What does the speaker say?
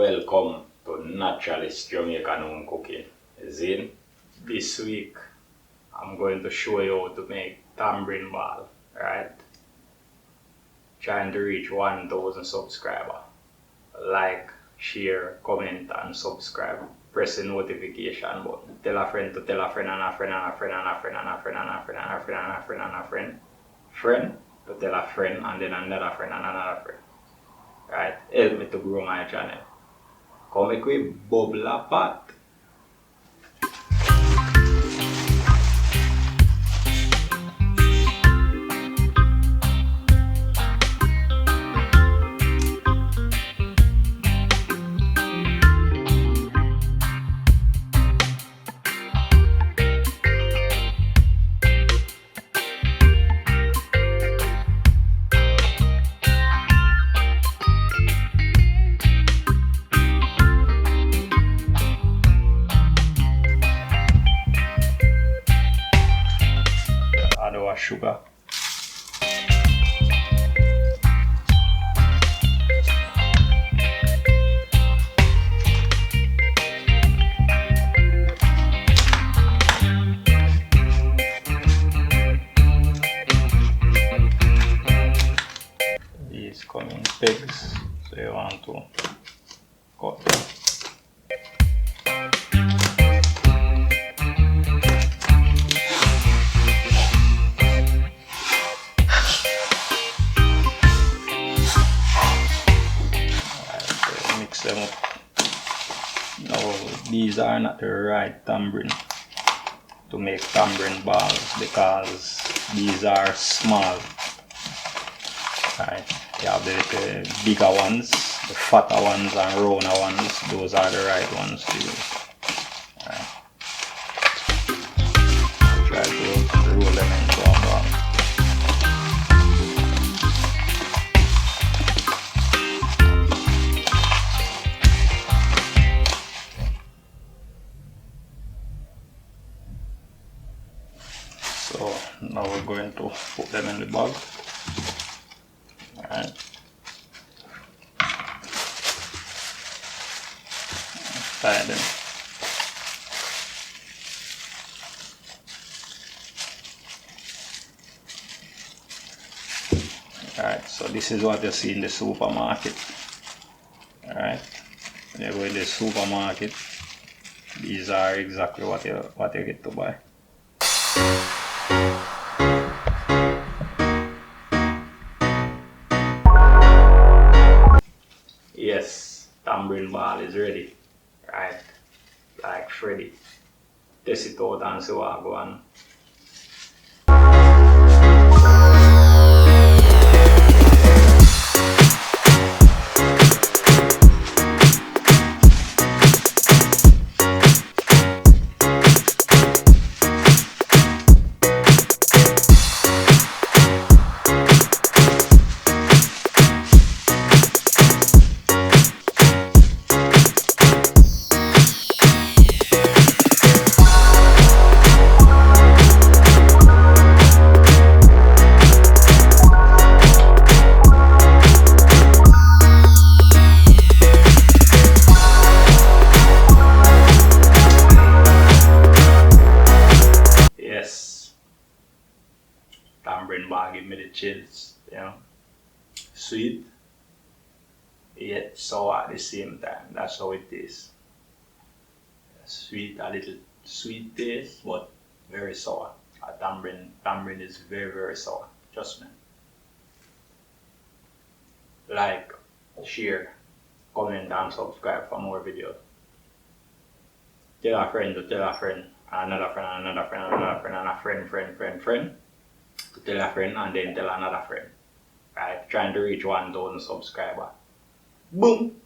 Welcome to Naturaliss Jamaican Home Cooking. Zin, this week I'm going to show you how to make tamarind ball, right? Trying to reach 1,000 subscribers. Like, share, comment and subscribe. Press the notification button. Tell a friend to tell a friend and a friend and a friend and a friend and a friend and a friend and a friend and a friend and a friend. Friend to tell a friend and then another friend and another friend. Right? Help me to grow my channel. Come make we bubble a pot. Add our sugar. These come in pegs, so you want to cut them. Mix them up. Now these are not the right tamarind to make tamarind balls because these are small. Right. You have the bigger ones, the fatter ones and rounder ones. Those are the right ones to use. Right. Try to roll them into a ball. So now we're going to put them in the bag. Alright. Tie them. Alright, so this is what you see in the supermarket. Alright. When you go in the supermarket, these are exactly what you get to buy. Yes, tamarind ball is ready, right? Like Freddy. Test it out and see what go on. Tamarind ball give me the chills, you know. Sweet, yet sour at the same time. That's how it is. Sweet, a little sweet taste, but very sour. A tamarind is very, very sour. Trust me. Like, share, comment and subscribe for more videos. Tell a friend to tell a friend, another friend, another friend, another friend, and a friend. To tell a friend and then tell another friend. Right? Trying to reach 1,000 subscribers. Boom!